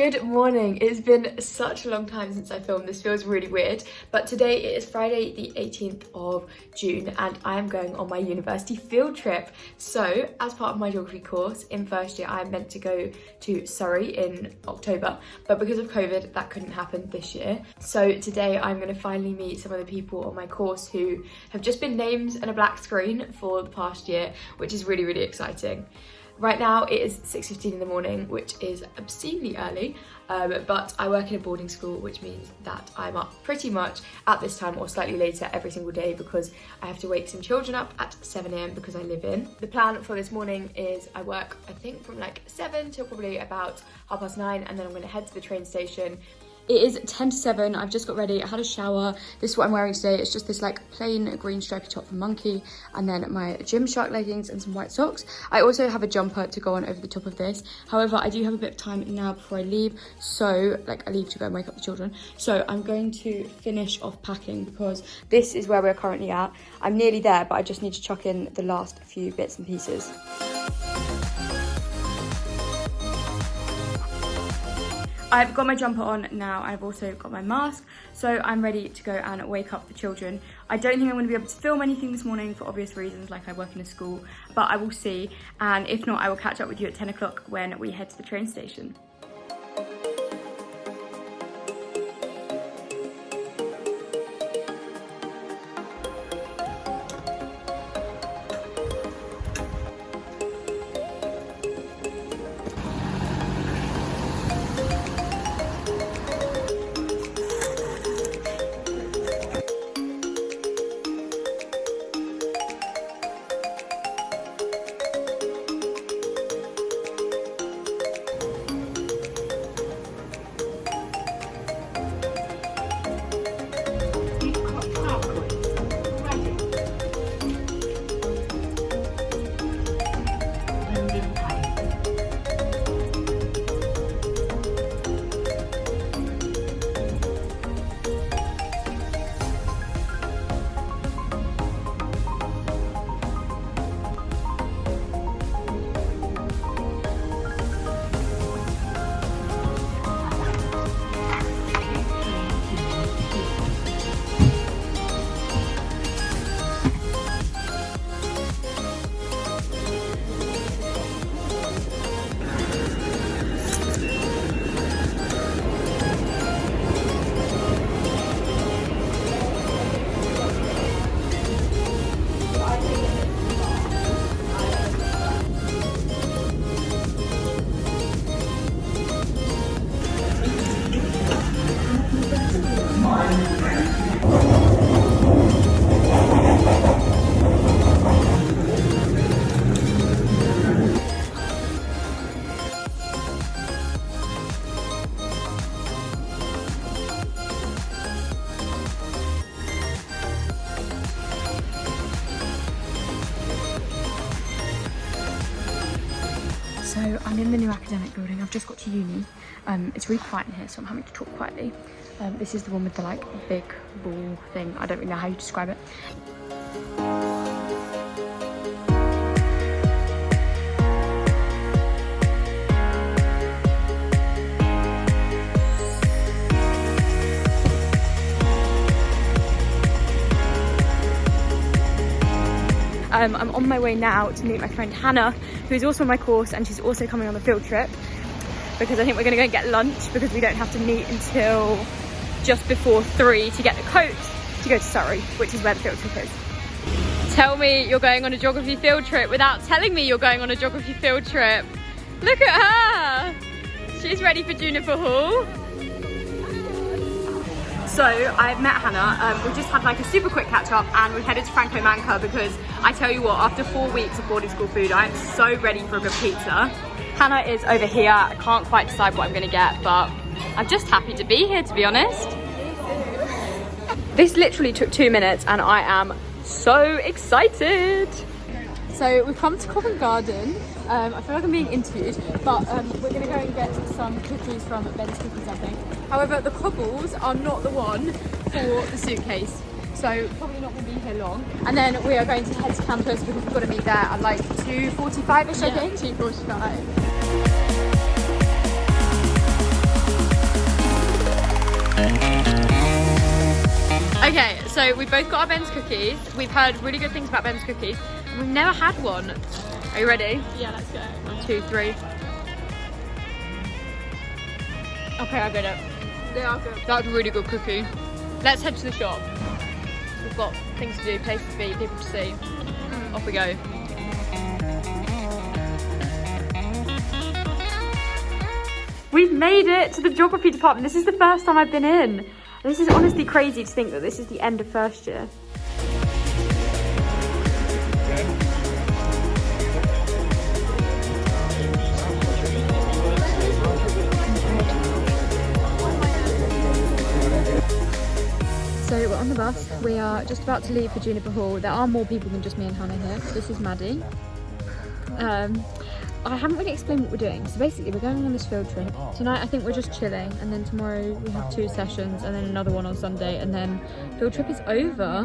Good morning. It's been such a long time since I filmed. This feels really weird, but today it is Friday the 18th of June and I am going on my university field trip. So as part of my geography course in first year, I'm meant to go to Surrey in October, but because of COVID that couldn't happen this year. So today I'm going to finally meet some of the people on my course who have just been names and a black screen for the past year, which is really, really exciting. Right now it is 6:15 in the morning, which is obscenely early, but I work in a boarding school, which means that I'm up pretty much at this time or slightly later every single day because I have to wake some children up at 7 AM because I live in. The plan for this morning is I work, I think, from like 7 till probably about 9:30, and then I'm going to head to the train station. It is 10 to 7, I've just got ready, I had a shower. This is what I'm wearing today. It's just this like plain green stripy top from Monkey, and then my Gymshark leggings and some white socks. I also have a jumper to go on over the top of this. However, I do have a bit of time now before I leave, so like I leave to go and wake up the children. So I'm going to finish off packing because this is where we're currently at. I'm nearly there, but I just need to chuck in the last few bits and pieces. I've got my jumper on now, I've also got my mask, so I'm ready to go and wake up the children. I don't think I'm going to be able to film anything this morning for obvious reasons, like I work in a school, but I will see, and if not, I will catch up with you at 10 o'clock when we head to the train station. So I'm in the new academic building. I've just got to uni. It's really quiet in here, so I'm having to talk quietly. This is the one with the like big ball thing. I don't really know how you describe it. I'm on my way now to meet my friend Hannah, who is also on my course, and she's also coming on the field trip because I think we're going to go and get lunch because we don't have to meet until just before 3 to get the coach to go to Surrey, which is where the field trip is. Tell me you're going on a geography field trip without telling me you're going on a geography field trip. Look at her! She's ready for Juniper Hall. So I met Hannah, we just had like a super quick catch up and we headed to Franco Manca because I tell you what, after 4 weeks of boarding school food, I am so ready for a good pizza. Hannah is over here. I can't quite decide what I'm gonna get, but I'm just happy to be here, to be honest. This literally took 2 minutes and I am so excited. So we've come to Covent Garden. I feel like I'm being interviewed, but we're going to go and get some cookies from Ben's Cookies, I think. However, the cobbles are not the one for the suitcase, so probably not going to be here long. And then we are going to head to campus because we've got to meet there at like 2:45ish, I think. 2:45. Okay, so we both got our Ben's cookies. We've heard really good things about Ben's cookies. We've never had one. Are you ready? Yeah, let's go. 1, 2, 3. Okay, I get it. They are good. That's a really good cookie. Let's head to the shop. We've got things to do, places to be, people to see. Off we go. We've made it to the geography department. This is the first time I've been in. This is honestly crazy to think that this is the end of first year. So we're on the bus. We are just about to leave for Juniper Hall. There are more people than just me and Hannah here. This is Maddie. I haven't really explained what we're doing. So basically we're going on this field trip. Tonight I think we're just chilling, and then tomorrow we have 2 sessions and then another one on Sunday, and then field trip is over.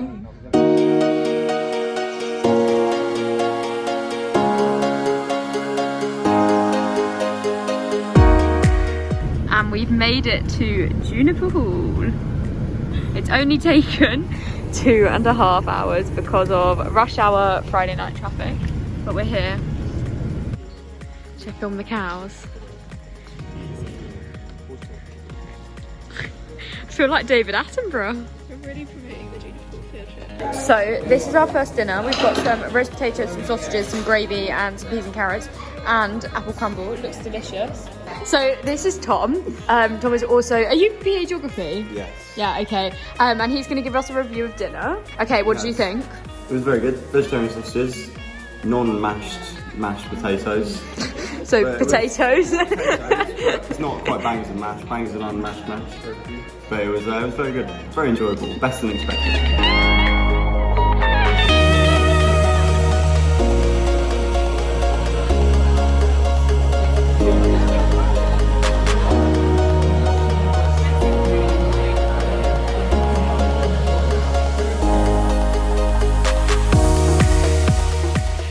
And we've made it to Juniper Hall. It's only taken 2.5 hours because of rush hour Friday night traffic, but we're here. Should I film the cows? I feel like David Attenborough. We're really promoting the Juniper Hall field trip. So this is our first dinner. We've got some roast potatoes, some sausages, some gravy and some peas and carrots and apple crumble. It looks delicious. So this is Tom. Tom is also, are you PA Geography? Yes. Yeah, okay. And he's going to give us a review of dinner. Okay, what do you think? It was very good. Vegetarian sausages, mashed potatoes. So potatoes. It's not quite bangers and mash, bangers and unmashed mash. But it was very good, very enjoyable, better than expected.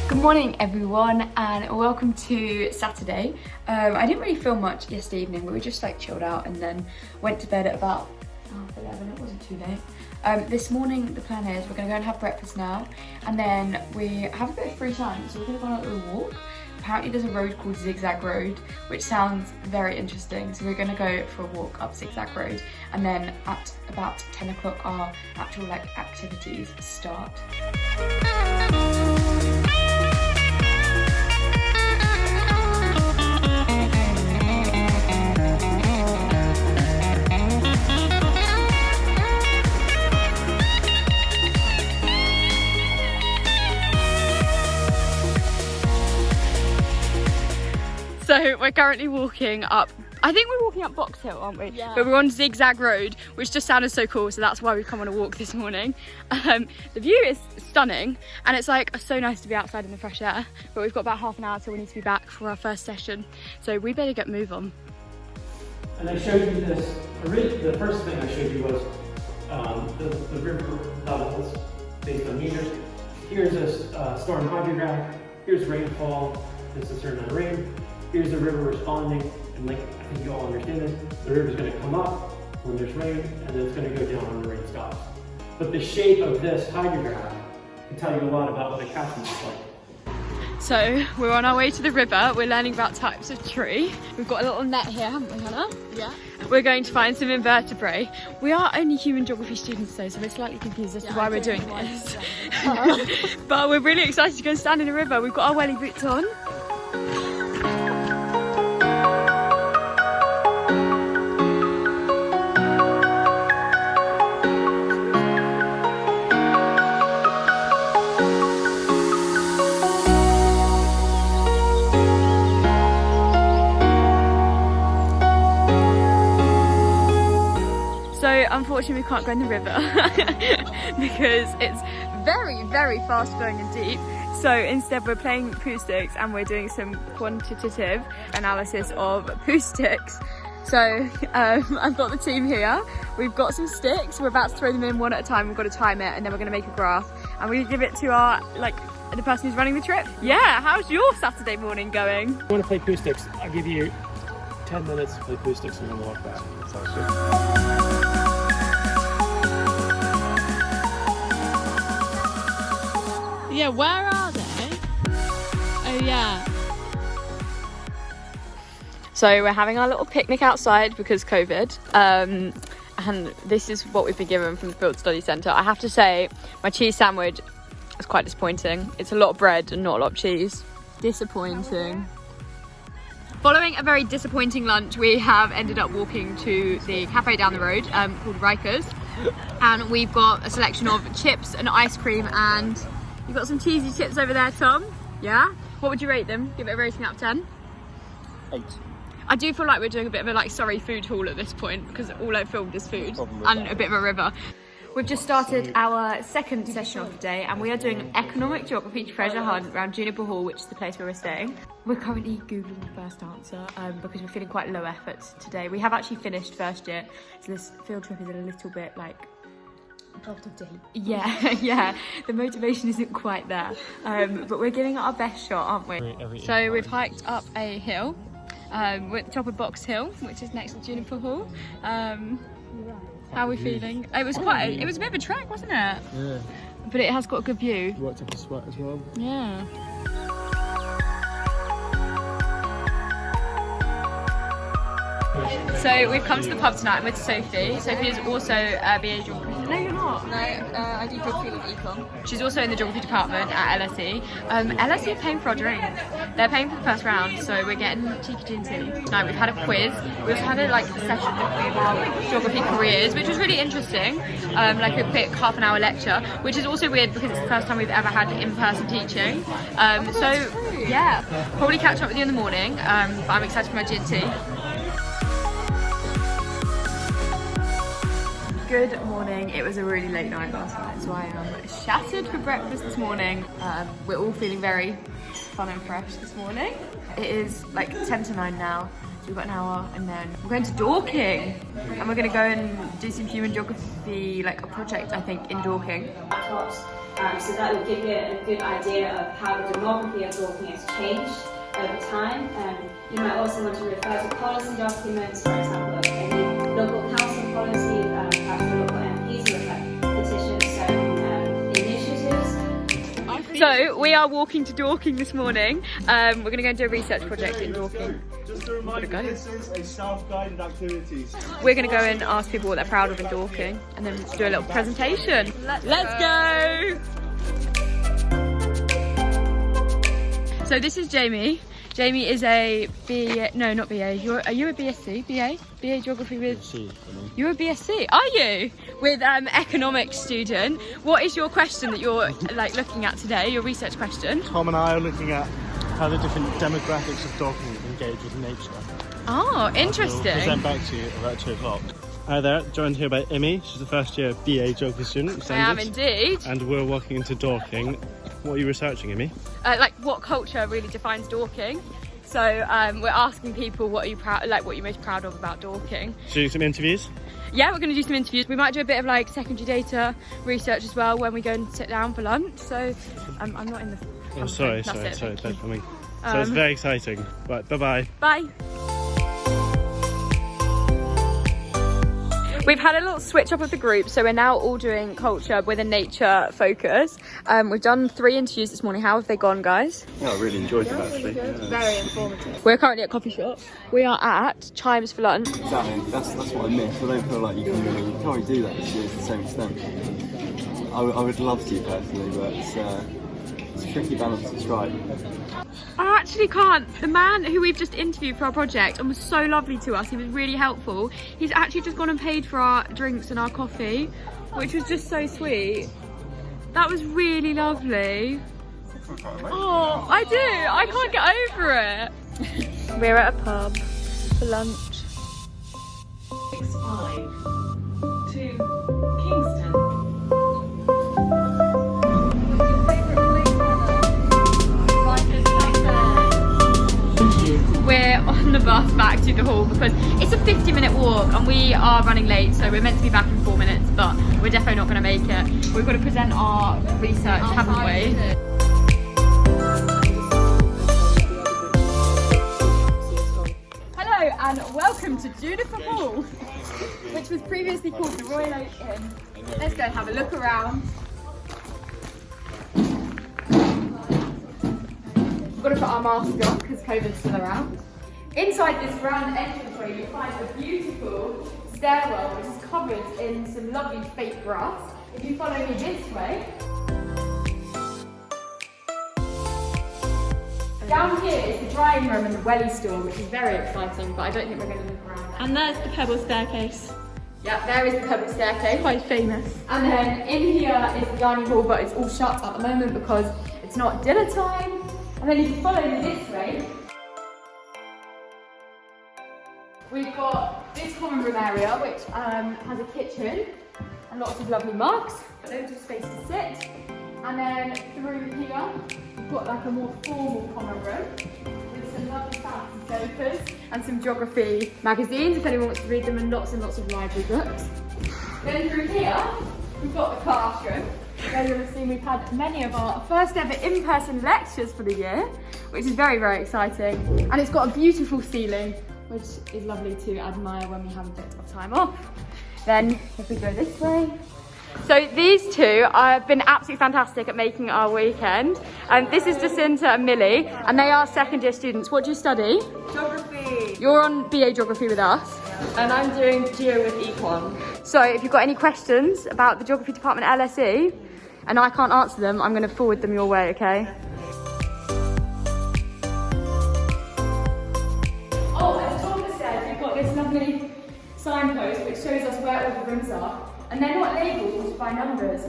Good morning everyone, and welcome to Saturday. I didn't really film much yesterday evening. We were just like chilled out and then went to bed at about 11. It wasn't too late. This morning the plan is we're going to go and have breakfast now, and then we have a bit of free time, so we're going to go on a little walk. Apparently there's a road called Zig Zag Road, which sounds very interesting, so we're going to go for a walk up Zig Zag Road, and then at about 10 o'clock our actual like activities start. So we're currently walking up, I think we're walking up Box Hill, aren't we? Yeah. But we're on Zig Zag Road, which just sounded so cool, so that's why we've come on a walk this morning. The view is stunning, and it's like so nice to be outside in the fresh air, but we've got about half an hour till we need to be back for our first session, so we better get move on. And I showed you this, the first thing I showed you was the river levels based on meters. Here's a storm hydrograph, here's rainfall, this is a certain amount of rain. Here's the river responding, and like I think you all understand this, the river's going to come up when there's rain, and then it's going to go down when the rain stops. But the shape of this hydrograph can tell you a lot about what a catchment is like. So we're on our way to the river, we're learning about types of tree. We've got a little net here, haven't we, Hannah? Yeah. We're going to find some invertebrate. We are only human geography students though, so we're slightly confused as to why we're doing this. But we're really excited to go and stand in the river. We've got our welly boots on. So unfortunately we can't go in the river because it's very, very fast flowing and deep. So instead we're playing poo sticks and we're doing some quantitative analysis of poo sticks. So I've got the team here. We've got some sticks. We're about to throw them in one at a time. We've got to time it, and then we're going to make a graph. And we give it to our, the person who's running the trip. Yeah, how's your Saturday morning going? If you want to play poo sticks, I'll give you 10 minutes to play poo sticks and then walk back. Sounds good. Yeah, where are they? Oh yeah. So we're having our little picnic outside because COVID. And this is what we've been given from the Field Study Centre. I have to say, my cheese sandwich is quite disappointing. It's a lot of bread and not a lot of cheese. Disappointing. Following a very disappointing lunch, we have ended up walking to the cafe down the road called Rikers. And we've got a selection of chips and ice cream, and you've got some cheesy chips over there, Tom. Yeah? What would you rate them? Give it a rating out of 10? 8. I do feel like we're doing a bit of a like Surrey food haul at this point because all I filmed is food and a bit of a river. We've just started our second session of the day and we are doing an economic geography treasure hunt around Juniper Hall, which is the place where we're staying. We're currently Googling the first answer because we're feeling quite low effort today. We have actually finished first year, so this field trip is a little bit like out of date. Yeah, the motivation isn't quite there, but we're giving it our best shot, aren't we? So we've hiked up a hill. We're at the top of Box Hill, which is next to Juniper Hall. How are we feeling? It was a bit of a trek, wasn't it? Yeah. But it has got a good view. Worked up a sweat as well. Yeah. So we've come to the pub tonight with Sophie. Sophie is also BA Geography. No, you're not. No, I do Geography with Econ. She's also in the Geography department at LSE. LSE are paying for our drinks. They're paying for the first round, so we're getting cheeky gin tea. Tonight we've had a quiz. We also had a session about geography careers, which was really interesting. Like a quick half-an-hour lecture, which is also weird because it's the first time we've ever had in-person teaching. So yeah, probably catch up with you in the morning. But I'm excited for my gin tea. Good morning. It was a really late night last night, so I am shattered for breakfast this morning. We're all feeling very fun and fresh this morning. It is like 10 to 9 now, so we've got an hour, and then we're going to Dorking, and we're going to go and do some human geography, like a project, I think, in Dorking. So that will give you a good idea of how the demography of Dorking has changed over time. You might also want to refer to policy documents, for example, any local council policy, perhaps the local MPs look at petitions, certain initiatives. So we are walking to Dorking this morning. We're going to go and do a research project in Dorking. Just a reminder, this is a self-guided activities. We're going to go and ask people what they're proud of in Dorking and then do a little presentation. Let's go! So this is Jamie. Jamie is a BA, no not BA, are you a BSc? BA Geography with? BSc, you're a BSc, are you? With economics student. What is your question that you're looking at today, your research question? Tom and I are looking at how the different demographics of Dorking engage with nature. Oh, interesting. We'll present back to you about 2 o'clock. Hi there, joined here by Imi. She's a first year BA Geography student. I am indeed. And we're walking into Dorking. What are you researching, Imi? What culture really defines Dorking. So we're asking people what are you what you're most proud of about Dorking. Should we do some interviews? Yeah, we're going to do some interviews. We might do a bit of secondary data research as well when we go and sit down for lunch. So I'm not in the. Oh, sorry, they're coming. So it's very exciting. Right, bye-bye. Bye. We've had a little switch up of the group, so we're now all doing culture with a nature focus. We've done 3 interviews this morning. How have they gone, guys? Yeah, I really enjoyed them actually. Very informative. We're currently at coffee shop. We are at Chimes for lunch. Exactly, that's what I miss. I don't feel like you can't really do that this year to the same extent. I would love to personally, but it's a tricky balance to strike. I actually can't. The man who we've just interviewed for our project and was so lovely to us, he was really helpful. He's actually just gone and paid for our drinks and our coffee, which was just so sweet. That was really lovely. Oh, I do. I can't get over it. We're at a pub for lunch. 65 to Kingston. We're on the bus back to the hall because it's a 50-minute walk and we are running late, so we're meant to be back in 4 minutes, but we're definitely not going to make it. We've got to present our research, haven't we? Hello and welcome to Juniper Hall, which was previously called the Royal Oak Inn. Let's go and have a look around. got to put our mask on because COVID's still around. Inside this round entranceway, you'll find a beautiful stairwell which is covered in some lovely fake grass. If you follow me this way, down here is the drying room and the wellie store, which is very exciting, but I don't think we're going to look around there. And there's the pebble staircase. Yeah, there is the pebble staircase. Quite famous. And then in here is the dining hall, but it's all shut at the moment because it's not dinner time. And then if you follow me this way, we've got this common room area, which has a kitchen and lots of lovely mugs, loads of space to sit. And then through here, we've got like a more formal common room with some lovely fancy sofas and some geography magazines, if anyone wants to read them, and lots of library books. Then through here, we've got the classroom, where you'll have seen we've had many of our first ever in-person lectures for the year, which is very, very exciting. And it's got a beautiful ceiling, which is lovely to admire when we have a bit of time off. Then if we go this way, so these two have been absolutely fantastic at making our weekend. And this is Jacinta and Millie, and they are second year students. What do you study? Geography. You're on BA Geography with us. And I'm doing Geo with Econ. So if you've got any questions about the Geography Department at LSE, and I can't answer them, I'm going to forward them your way, okay? Oh, at the top of the stairs, we've got this lovely signpost which shows us where all the rooms are. And they're not labelled by numbers.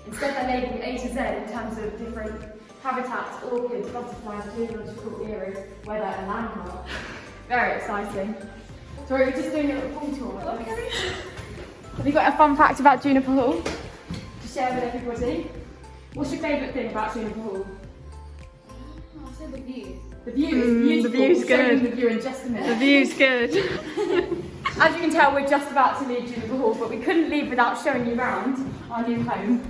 Instead, they're labelled A to Z in terms of different habitats, orchids, butterflies, geological eras, weather and landmark. Very exciting. Sorry, we're just doing a little pool tour. Have you got a fun fact about Juniper Hall to share with everybody? What's your favourite thing about Juniper Hall? I'll say the view. The view is beautiful. The view's We'll show you good. the view in just a minute. The view's good. As you can tell, we're just about to leave Juniper Hall, but we couldn't leave without showing you around our new home.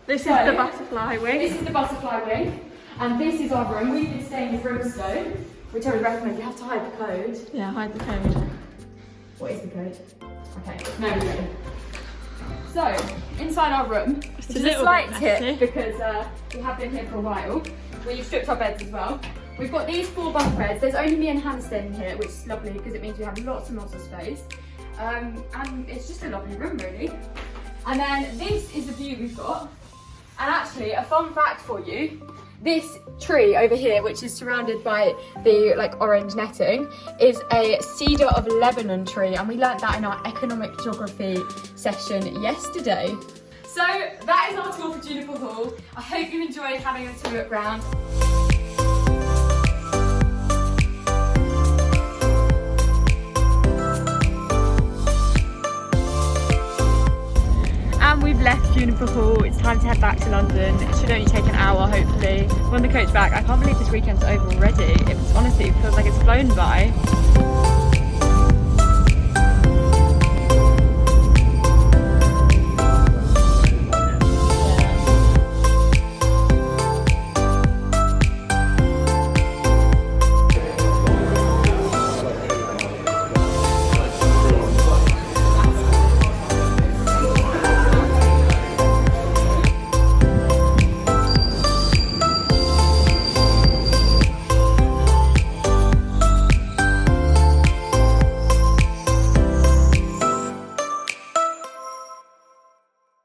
This is So, the butterfly wing. This is the butterfly wing, and this is our room. We've been staying in Brimstone, which I would recommend. You have to hide the code. Yeah, hide the code. What is the code? Okay, no, we don't. So, inside our room, It's which a is a little slight bit tip messy. because we have been here for a while. We've stripped our beds as well. We've got these 4 bunk beds. There's only me and Hannah staying here, which is lovely because it means we have lots and lots of space. And it's just a lovely room, really. And then this is the view we've got. And actually, a fun fact for you, this tree over here, which is surrounded by the orange netting, is a cedar of Lebanon tree, and we learnt that in our economic geography session yesterday. So that is our tour for Juniper Hall. I hope you enjoyed having a little look round. And we've left Juniper Hall. It's time to head back to London. It should only take an hour, hopefully. We're on the coach back. I can't believe this weekend's over already. Honestly, it feels like it's flown by.